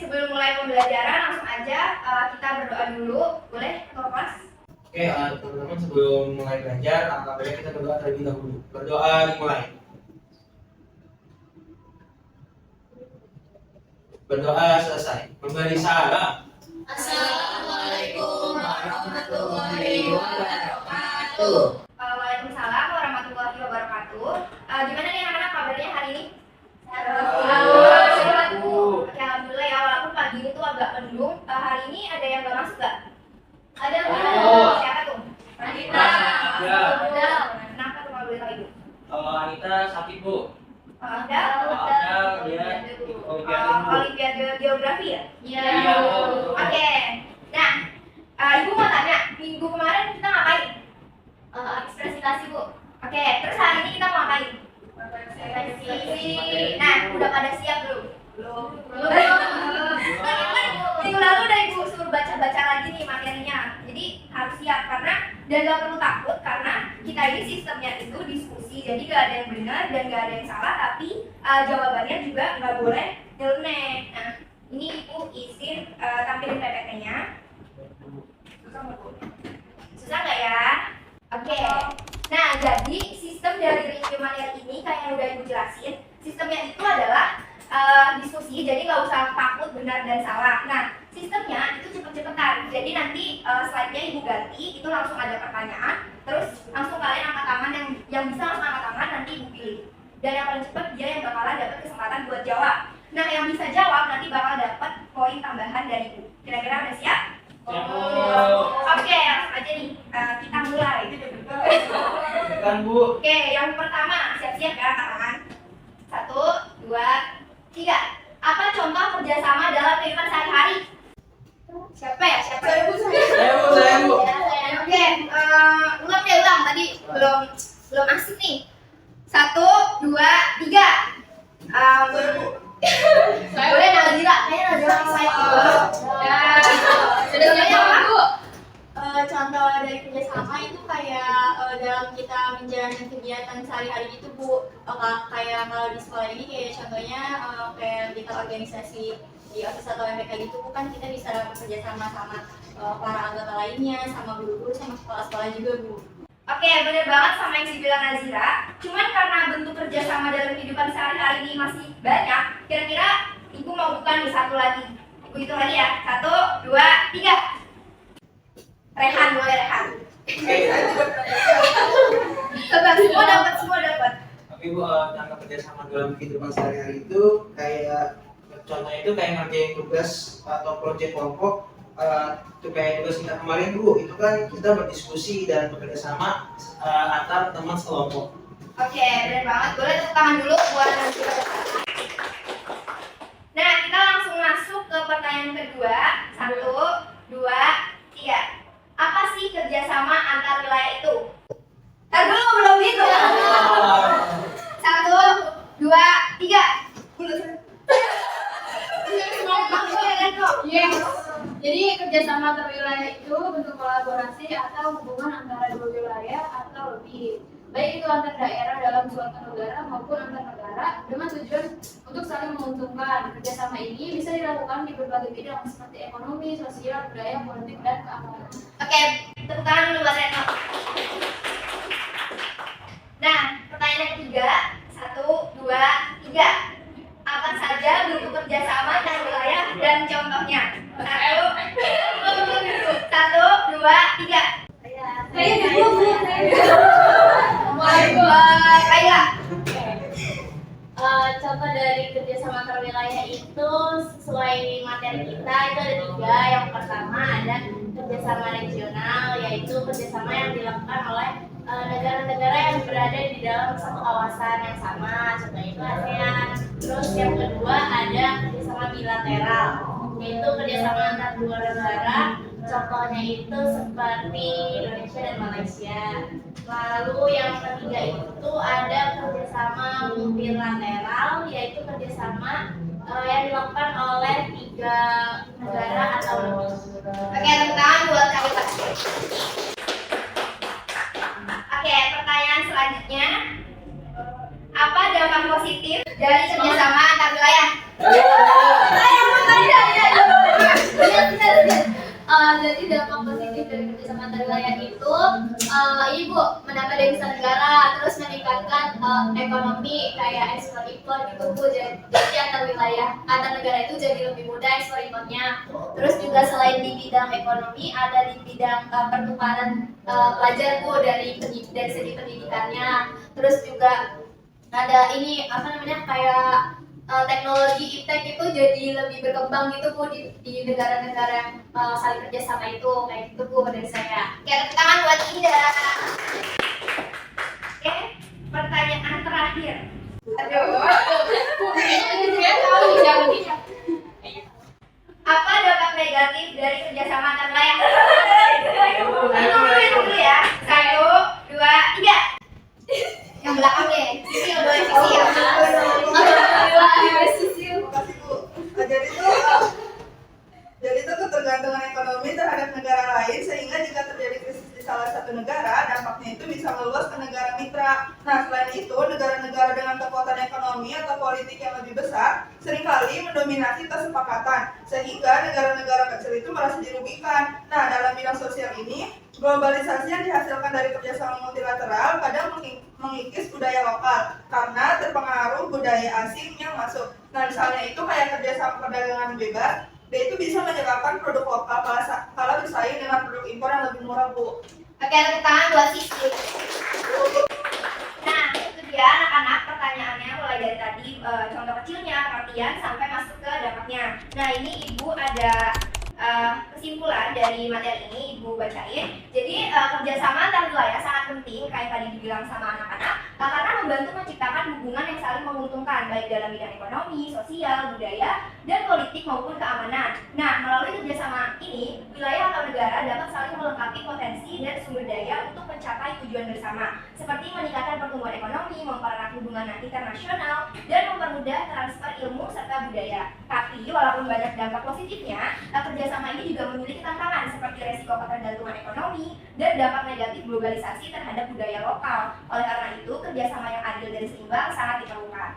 sebelum mulai pembelajaran langsung aja kita berdoa dulu. Boleh, Ketua Kelas? Oke, teman-teman sebelum mulai belajar, baiknya kita berdoa terlebih dahulu. Berdoa dimulai. Berdoa selesai. Memberi salam. Assalamualaikum warahmatullahi wabarakatuh. Waalaikumsalam warahmatullahi wabarakatuh. Gimana nih anak-anak kabarnya hari ini? Sehat, Bu. Oke, alhamdulillah ya, walaupun pagi ini tuh agak mendung. Hari ini ada yang gak masuk gak? Ada. Siapa tuh? Anita. Ada. Kenapa tuh kalau boleh tahu Ibu? Anita sakit, Bu. Ada. Dia Olimpiade geografi ya? Iya. Oke. Nah, Ibu mau tanya, minggu kemarin kita ngapain? Presentasi Bu. Oke, terus hari ini kita mau ngapain? Nah, udah pada siap belum? Belum. Minggu lalu udah Ibu suruh baca-baca lagi nih materinya. Jadi harus siap karena dan gak perlu takut karena kita ini sistemnya itu diskusi. Jadi gak ada yang benar dan gak ada yang salah, tapi jawabannya juga gak boleh nyeleneh. Nah, ini Ibu izin tampilin PPT-nya. Susah nggak ya? Oke. Nah, jadi sistem dari review materi ini kayak yang udah Ibu jelasin, sistemnya itu adalah diskusi, jadi nggak usah takut benar dan salah. Nah, sistemnya itu cepet-cepetan. Jadi nanti slide-nya Ibu ganti, itu langsung ada pertanyaan, terus langsung kalian angkat tangan yang bisa langsung angkat tangan, nanti Ibu pilih. Dan yang paling cepat dia yang bakalan dapat kesempatan buat jawab. Nah, yang bisa jawab nanti bakal dapat poin tambahan dari Ibu. Kira-kira udah siap? Oke, langsung aja nih, kita mulai. Kan, Bu. Oke, yang pertama, siap-siap ya tangan. 1, 2, 3. Apa contoh kerjasama dalam kehidupan sehari-hari? Siapa ya? Siapa? Saya, Bu. Oke, ulang. Tadi belum asik nih. 1, 2, 3. Boleh Nazira, kayaknya Nazira excited. Ya, Bu. Contoh dari kerjasama itu kayak dalam kita menjalani kegiatan sehari-hari itu Bu, kayak kalau di sekolah ini kayak contohnya kayak kita organisasi di OSIS atau MPK gitu kan kita bisa bekerja sama para anggota lainnya, sama guru-guru, sama sekolah-sekolah juga Bu. Oke, bener banget sama yang dibilang Nazira. Cuman karena bentuk kerjasama dalam kehidupan sehari-hari ini masih banyak, kira-kira Ibu mau bukan nih satu lagi. Ibu hitung lagi ya. 1, 2, 3. Rehan, boleh Rehan. Semua dapat. Tapi Bu, cara kerjasama dalam kehidupan sehari-hari itu kayak contohnya itu kayak ngerjain tugas atau proyek kelompok. Itu kayak tugas kita kemarin Bu, itu kan kita berdiskusi dan bekerja sama antar teman sekelompok. Oke, benar banget. Boleh tepuk tangan dulu buat Nazira. Nah, kita langsung masuk ke pertanyaan kedua. 1, 2, 3. Apa sih kerjasama antar wilayah itu? Belum gitu. 1, 2, 3. Yes. Jadi kerjasama antar wilayah itu bentuk kolaborasi atau hubungan antara dua wilayah atau lebih, baik itu antar daerah dalam suatu negara maupun antar negara dengan tujuan untuk saling menguntungkan. Kerjasama ini bisa dilakukan di berbagai bidang seperti ekonomi, sosial, budaya, politik, dan keamanan. Oke, tepuk tangan dulu buat Reno. Nah, pertanyaan yang ketiga. 1, 2, 3. Apa saja bentuk kerjasama antar wilayah dan contohnya? 1, 2, 3. Kaila. Contoh dari kerjasama antar wilayah itu sesuai materi kita itu ada 3. Yang pertama ada kerjasama regional, yaitu kerjasama yang dilakukan oleh negara-negara yang berada di dalam satu kawasan yang sama, contohnya itu ASEAN. Terus yang kedua ada kerjasama bilateral, yaitu kerjasama antar dua negara, contohnya itu seperti Indonesia dan Malaysia. Lalu yang ketiga itu ada kerjasama multilateral, yaitu kerjasama yang dilakukan oleh 3 negara atau lebih. Oke, tepuk tangan buat Kaila. Oke, pertanyaan selanjutnya. Apa dampak positif dari kerjasama antar wilayah? Saya Jadi dampak positif dari kerjasama antar wilayah itu, Ibu menambah devisa negara, terus meningkatkan ekonomi kayak ekspor impor gitu Bu. Jadi antar wilayah, antar negara itu jadi lebih mudah ekspor impornya. Terus juga selain di bidang ekonomi, ada di bidang pertukaran pelajar Bu dari segi pendidikannya. Terus juga ada ini apa namanya kayak teknologi iptek itu jadi lebih berkembang gitu Bu di negara-negara yang saling kerjasama itu kayak gitu Bu dari saya. Oke, tepuk tangan buat Indah. Oke, pertanyaan terakhir. Aduh. Apa dampak negatif dari kerjasama antar wilayah? Itu dulu ya. 1, 2, 3. Yang belakang deh. Sisil, boleh sisil. Makasih Bu. Jadi itu ketergantungan ekonomi terhadap negara lain sehingga jika terjadi krisis di salah satu negara, dampaknya itu bisa meluas ke negara mitra. Nah, selain itu, negara-negara dengan kekuatan ekonomi atau politik yang lebih besar seringkali mendominasi kesepakatan sehingga negara-negara kecil itu merasa dirugikan. Nah, dalam bidang sosial ini, globalisasi yang dihasilkan dari kerjasama multilateral kadang mengikis budaya lokal karena terpengaruh budaya asing yang masuk. Nah, misalnya itu kayak kerjasama perdagangan bebas, dia itu bisa menyebabkan produk lokal kala bersaing dengan produk impor yang lebih murah Bu. Oke, tepuk tangan buat Sisil. Nah, itu dia anak-anak pertanyaannya mulai dari tadi contoh kecilnya, pengertian sampai masuk ke dampaknya. Nah, ini Ibu ada kesimpulan dari materi ini Ibu bacain. Jadi kerjasama antar wilayah sangat penting kayak tadi dibilang sama anak-anak karena membantu menciptakan hubungan yang saling menguntungkan baik dalam bidang ekonomi, sosial, budaya, dan politik maupun keamanan. Nah, melalui kerjasama ini wilayah atau negara dapat saling melengkapi potensi dan sumber daya untuk mencapai tujuan bersama seperti meningkatkan pertumbuhan ekonomi, mempererat hubungan internasional, dan mempermudah transfer ilmu serta budaya. Tapi walaupun banyak dampak positifnya, kerjasama ini juga memiliki tantangan seperti resiko ketergantungan ekonomi dan dampak negatif globalisasi terhadap budaya lokal. Oleh karena itu, kerjasama yang adil dan seimbang sangat diperlukan.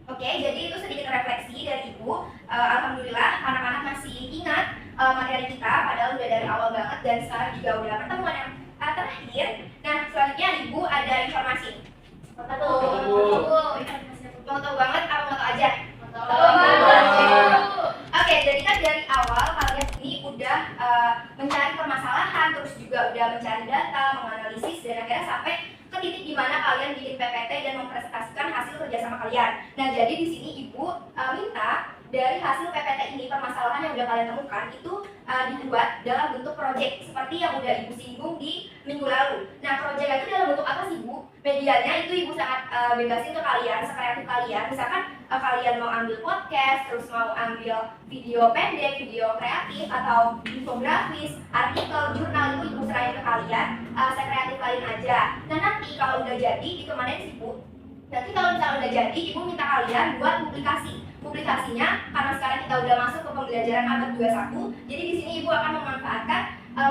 Oke, jadi itu sedikit refleksi dari Ibu. Alhamdulillah anak-anak masih ingat materi kita, padahal udah dari awal banget dan sekarang juga udah pertemuan yang terakhir. Nah, selanjutnya Ibu ada informasi. Mau tahu banget apa mau tahu aja? Oke, jadi kan dari awal kalian ini udah mencari permasalahan, terus juga udah mencari data, menganalisis, dan akhirnya sampai ke titik di mana kalian bikin PPT dan mempresentasikan hasil kerjasama kalian. Nah, jadi di sini Ibu minta dari hasil PPT ini, permasalahan yang udah kalian temukan itu dibuat dalam bentuk proyek seperti yang udah Ibu singgung di minggu lalu. Nah, proyek itu dalam bentuk apa sih Bu? Medianya itu Ibu sangat bebasin ke kalian, sekreatif kalian. Misalkan kalian mau ambil podcast, terus mau ambil video pendek, video kreatif, atau infografis, artikel, jurnal, itu Ibu serahin ke kalian, sekreatif kalian aja. Nah, nanti kalau udah jadi, itu mana sih Bu? Nanti kalau misalnya udah jadi, Ibu minta kalian buat publikasi. Publikasinya, karena sekarang kita udah masuk ke pembelajaran abad 21, jadi di sini Ibu akan memanfaatkan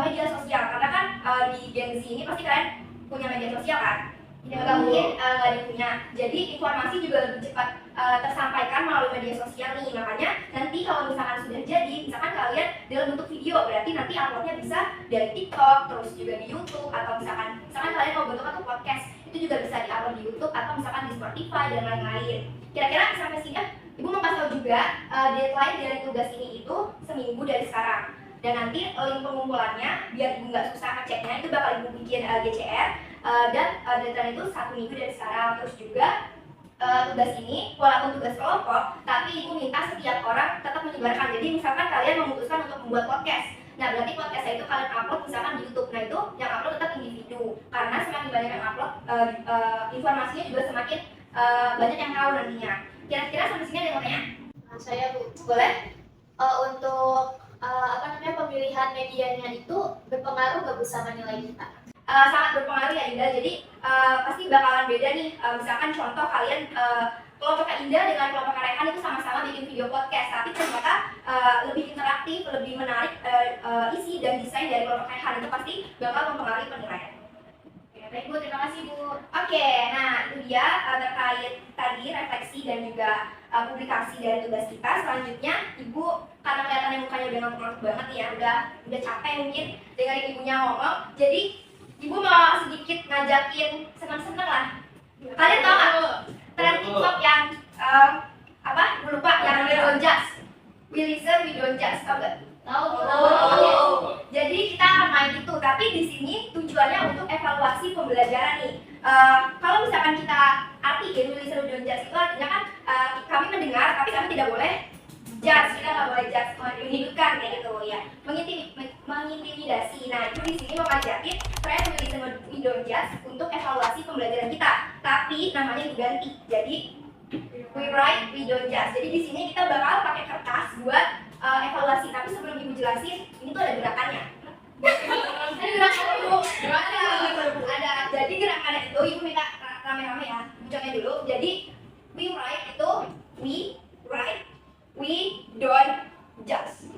media sosial. Karena kan di Gen Z ini pasti kalian punya media sosial kan? Tidak mungkin nggak ada yang punya. Jadi informasi juga lebih cepat tersampaikan melalui media sosial nih. Makanya nanti kalau misalkan sudah jadi, misalkan kalian dalam bentuk video, berarti nanti uploadnya bisa dari TikTok, terus juga di YouTube, atau misalkan kalian mau bentuk atau podcast, itu juga bisa di-upload di YouTube atau misalkan di Spotify dan lain-lain. Kira-kira sampai sini Ibu mau kasih tahu juga deadline dari tugas ini itu seminggu dari sekarang. Dan nanti link pengumpulannya biar Ibu nggak susah ngeceknya itu bakal Ibu bikin GCR dan deadline itu 1 minggu dari sekarang. Terus juga tugas ini walaupun tugas kelompok, tapi Ibu minta setiap orang tetap menyebarkan. Jadi misalkan kalian memutuskan untuk membuat podcast, nah berarti podcastnya itu kalian upload misalkan di YouTube. Nah itu yang upload tetap individu, karena semakin banyak yang upload informasinya juga semakin banyak yang tahu nantinya. Kira-kira sampai sini ada yang mau tanya? Saya Bu, Boleh? untuk pemilihan medianya itu berpengaruh nggak Bu sama nilai kita? Sangat berpengaruh ya Indah. Jadi pasti bakalan beda nih. Misalkan contoh kalian kelompok Indah dengan kelompok Rehan itu sama-sama bikin video podcast, tapi ternyata lebih interaktif, lebih menarik isi dan desain dari kelompok Rehan, itu pasti bakal mempengaruhi penilaian. Baik Bu, terima kasih Bu. Oke, nah itu dia terkait tadi refleksi dan juga publikasi dari tugas kita. Selanjutnya Ibu, karena kelihatannya mukanya udah ngantuk banget nih ya, udah capek mungkin dengerin ibunya ngomong. Jadi ibu mau sedikit ngajakin senang-senang lah. Kalian tahu nggak tren TikTok yang apa? Gue lupa, yang We Don't Judge. We Listen, We Don't Judge, tau gak? Tahu. Jadi kita akan main itu, tapi di sini tujuannya untuk evaluasi pembelajaran nih. Kalau misalkan kita artiin We Listen, We Don't Judge itu artinya kan kami mendengar, tapi kami tidak boleh judge. Kita nggak boleh judge, menyudutkan kayak gitu ya, mengintimidasi. Nah itu di sini mau ngajakin tren We Listen, We Don't Judge untuk evaluasi pembelajaran kita, tapi namanya diganti. Jadi We Write, We Don't Judge. Jadi di sini kita bakal pakai kertas buat evaluasi. Tapi sebelum ibu jelasin, ini tuh ada gerakannya. Ada gerakannya dulu. Ada. Jadi gerakannya itu ibu minta rame-rame ya. Ibu contohin dulu. Jadi we write itu we write, we don't judge.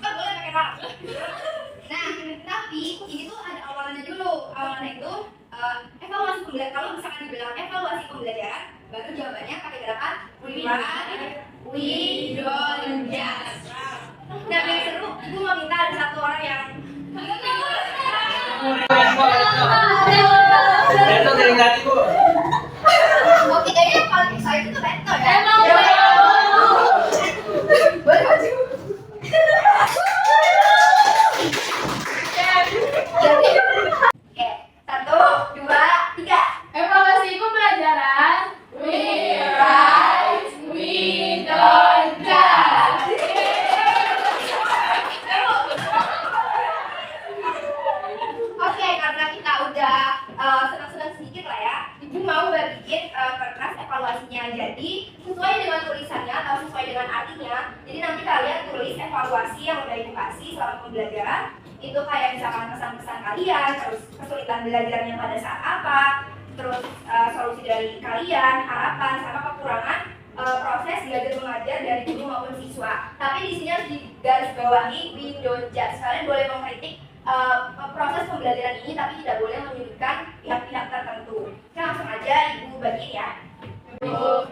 Kan boleh pakai rap. Nah, tapi ini tuh ada awalannya dulu. Awalannya itu evaluasi pembelajaran. Kalau misalkan dibilang evaluasi pembelajaran, baru jawabannya pakai gerakan we write, we don't judge. Nah, yang seru, ibu mau minta ada satu orang yang Reto dari tadi Bu. oke, kayaknya yang paling excited itu Reto ya. Emang Boleh maju. Jadi, oke, 1, 2, 3. evaluasi pembelajaran. We write, we don't judge. Oke, karena kita udah senang-senang sedikit lah ya, ibu mau bagiin kertas evaluasinya. Jadi sesuai dengan tulisannya atau sesuai dengan artinya. Jadi nanti kalian tulis evaluasi yang udah ibu kasih selama pembelajaran. Itu kayak misalkan pesan-pesan kalian, terus kesulitan belajarnya pada saat apa, terus solusi dari kalian, harapan sama kekurangan proses belajar mengajar dari guru maupun siswa. Tapi di sini harus digarisbawahi we don't judge. Kalian boleh mengkritik proses pembelajaran ini, tapi tidak boleh menyudutkan pihak-pihak tertentu. Nah, langsung aja ibu bagiin ya. Ibu.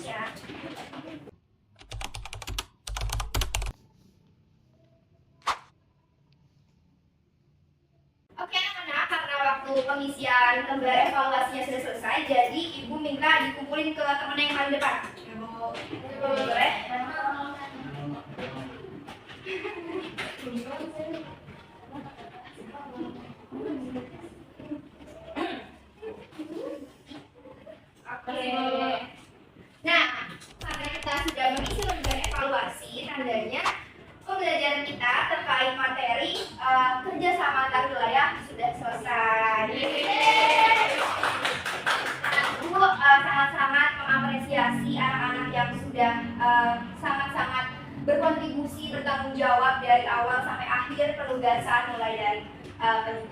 Ya. Oke anak-anak, karena waktu pengisian lembar evaluasinya sudah selesai, jadi ibu minta dikumpulin ke temen yang paling depan. Boleh? Oke. Nah, karena kita sudah mengisi lembar evaluasi, tandanya pembelajaran kita terkait materi kerjasama antar wilayah sudah selesai. Aku sangat-sangat mengapresiasi anak-anak yang sudah sangat-sangat berkontribusi, bertanggung jawab dari awal sampai akhir penugasan, mulai dari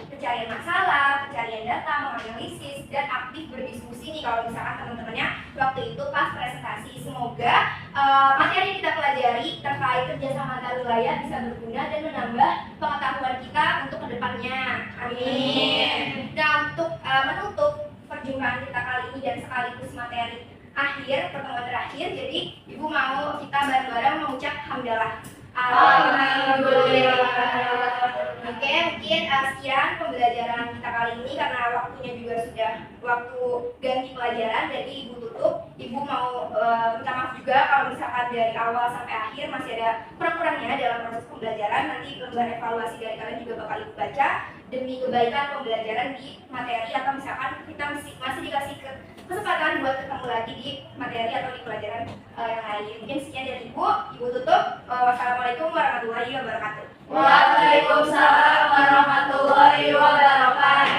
pencarian masalah, pencarian data, menganalisis, dan aktif berdiskusi nih kalau misalkan teman-temannya waktu itu pas presentasi. Semoga materi yang kita pelajari terkait kerjasama antar wilayah bisa berguna dan menambah pengetahuan kita untuk kedepannya. Amin. Dan untuk menutup perjumpaan kita kali ini dan sekaligus materi akhir, pertemuan terakhir, jadi ibu mau kita bareng-bareng mengucap hamdalah. Alhamdulillah. Oke, mungkin sekian pembelajaran kita kali ini karena waktunya juga sudah waktu ganti pelajaran, jadi ibu tutup. Ibu mau minta maaf juga kalau misalkan dari awal sampai akhir masih ada kurang-kurangnya dalam proses pembelajaran. Nanti lembar evaluasi dari kalian juga bakal ibu baca demi kebaikan pembelajaran di materi, atau misalkan kita masih dikasih kesempatan buat ketemu lagi di materi atau di pelajaran yang lain. Mungkin sekian dari ibu tutup. Wassalamualaikum warahmatullahi wabarakatuh. Waalaikumsalam warahmatullahi wabarakatuh.